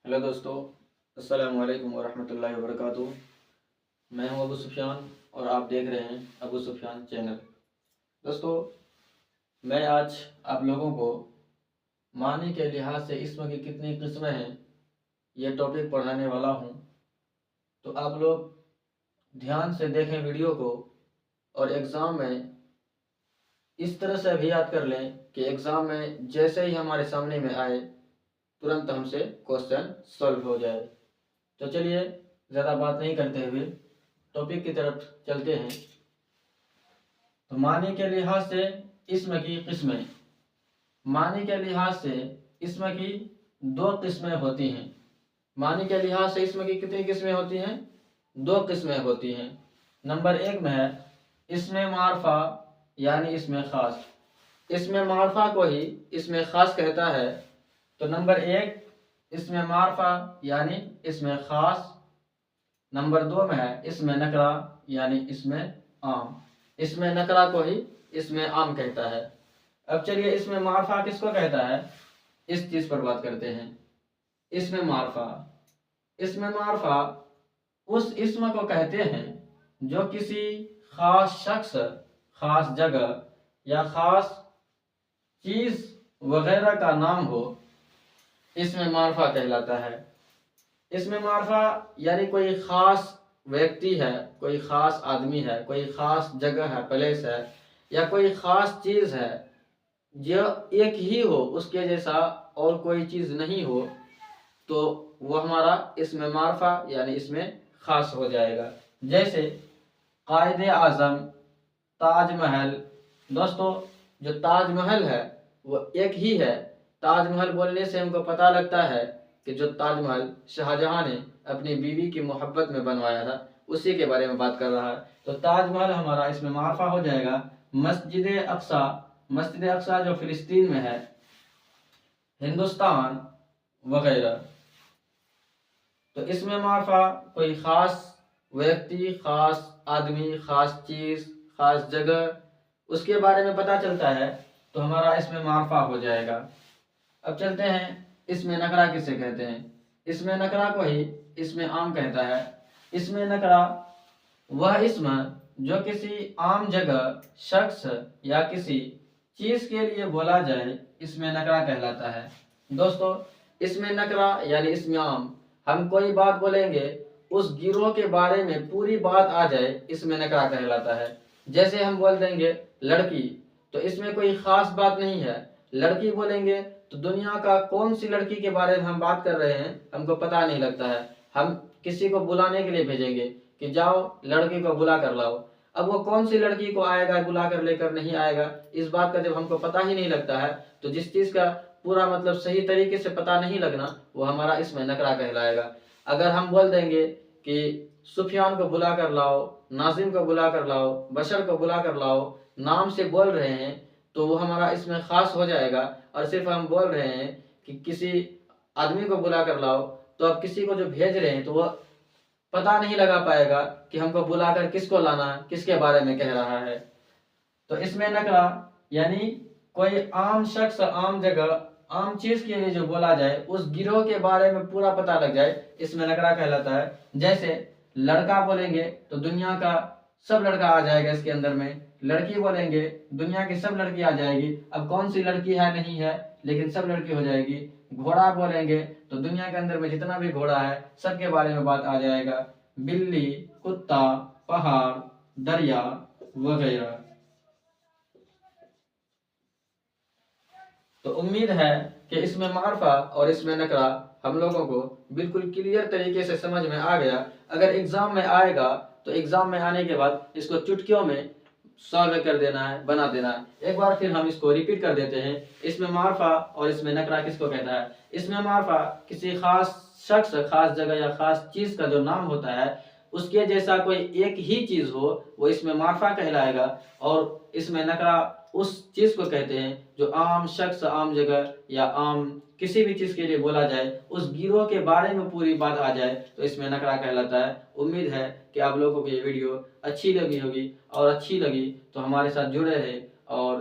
Hello दोस्तों, अस्सलाम वालेकुम वरहमतुल्लाहि वबरकातुहू। मैं हूं अबू सुफियान और आप देख रहे हैं अबू सुफियान चैनल। दोस्तों, मैं आज आप लोगों को मानी के लिहाज से इस्म की कितनी किस्में हैं ये टॉपिक पढ़ाने वाला हूं। तो आप लोग ध्यान से देखें वीडियो को और एग्ज़ाम में इस तरह से अभी याद कर लें कि एग्ज़ाम में जैसे ही हमारे सामने में आए तुरंत हमसे क्वेश्चन सॉल्व हो जाए। तो चलिए ज़्यादा बात नहीं करते हुए टॉपिक की तरफ चलते हैं। तो मानी के लिहाज से इस्म की किस्में। मानी के लिहाज से इस्म की दो किस्में होती हैं। मानी के लिहाज से इस्म की कितनी किस्में होती हैं? दो किस्में होती हैं। नंबर एक में है इस्म मारफा यानी इस्म खास। इस्म मारफा को ही इस्म खास कहता है। तो नंबर एक इस्म मारफा यानी इस्म खास। नंबर दो में है इस्म नकरा यानी इस्म आम। इस्म नकरा को ही इस्म आम कहता है। अब चलिए इस्म मारफा किसको कहता है इस चीज पर बात करते हैं। इस्म मारफा। इस्म मारफा उस इस्म को कहते हैं जो किसी खास शख्स, खास जगह या खास चीज वगैरह का नाम हो, इस्म मारफा कहलाता है। इस्म मारफा यानी कोई खास व्यक्ति है, कोई खास आदमी है, कोई खास जगह है, प्लेस है, या कोई खास चीज है जो एक ही हो, उसके जैसा और कोई चीज नहीं हो, तो वो हमारा इस्म मारफा यानी इसमें खास हो जाएगा। जैसे कायदे आजम, ताजमहल। दोस्तों, जो ताजमहल है वो एक ही है। ताजमहल बोलने से हमको पता लगता है कि जो ताजमहल शाहजहां ने अपनी बीवी की मोहब्बत में बनवाया था उसी के बारे में बात कर रहा है। तो ताजमहल हमारा इसमें मारफा हो जाएगा। मस्जिद अक्सा, मस्जिद अक्सा जो फिलिस्तीन में है, हिंदुस्तान वगैरह। तो इसमें मारफा कोई खास व्यक्ति, खास आदमी, खास चीज, खास जगह, उसके बारे में पता चलता है तो हमारा इसमें मारफा हो जाएगा। अब चलते हैं इसमें नकरा किसे कहते हैं। इसमें नकरा को ही इसमें आम कहता है। इसमें नकरा वह इस्म जो किसी आम जगह, शख्स या किसी चीज के लिए बोला जाए, इसमें नकरा कहलाता है। दोस्तों, इसमें नकरा यानी इसमें आम, हम कोई बात बोलेंगे उस गिरोह के बारे में पूरी बात आ जाए, इसमें नकरा कहलाता है। जैसे हम बोल देंगे लड़की, तो इसमें कोई खास बात नहीं है। लड़की बोलेंगे तो दुनिया का कौन सी लड़की के बारे में हम बात कर रहे हैं हमको पता नहीं लगता है। हम किसी को बुलाने के लिए भेजेंगे कि जाओ लड़की को बुला कर लाओ। अब वो कौन सी लड़की को आएगा, बुला कर लेकर नहीं आएगा, इस बात का जब हमको पता ही नहीं लगता है, तो जिस चीज का पूरा मतलब सही तरीके से पता नहीं लगना, वो हमारा इसमें नकरा कहलाएगा। अगर हम बोल देंगे कि सुफियान को बुला कर लाओ, नाजिम को बुला कर लाओ, बशर को बुला कर लाओ, नाम से बोल रहे हैं, तो वो हमारा इसमें खास हो जाएगा। और सिर्फ हम बोल रहे हैं कि किसी आदमी को बुला कर लाओ, तो अब किसी को जो भेज रहे हैं तो वो पता नहीं लगा पाएगा कि हमको बुलाकर किसको लाना है, किसके बारे में कह रहा है। तो इसमें नकरा यानी कोई आम शख्स, आम जगह, आम चीज के लिए जो बोला जाए, उस गिरोह के बारे में पूरा पता लग जाए, इसमें नकरा कहलाता है। जैसे लड़का बोलेंगे तो दुनिया का सब लड़का आ जाएगा इसके अंदर में। लड़की बोलेंगे दुनिया की सब लड़की आ जाएगी। अब कौन सी लड़की है नहीं है, लेकिन सब लड़की हो जाएगी। घोड़ा बोलेंगे तो दुनिया के अंदर में जितना भी घोड़ा है सबके बारे में बात आ जाएगा। बिल्ली, कुत्ता, पहाड़, दरिया वगैरह। तो उम्मीद है कि इसमें मारफा और इसमें नकरा हम लोगों को बिल्कुल क्लियर तरीके से समझ में आ गया। अगर एग्जाम में आएगा तो एग्जाम में आने के बाद इसको चुटकियों में सॉल्व कर देना है, बना देना है। एक बार फिर हम इसको रिपीट कर देते हैं। इसमें मारफा और इसमें नकरा किसको कहता है? इसमें मारफा किसी खास शख्स, खास जगह या खास चीज का जो नाम होता है, उसके जैसा कोई एक ही चीज हो, वो इसमें मारफा कहलाएगा। और इसमें नकरा उस चीज को कहते हैं जो आम शख्स, आम जगह या आम किसी भी चीज के लिए बोला जाए, उस गिरोह के बारे में पूरी बात आ जाए, तो इसमें नकरा कहलाता है। उम्मीद है कि आप लोगों को ये वीडियो अच्छी लगी होगी, और अच्छी लगी तो हमारे साथ जुड़े रहे और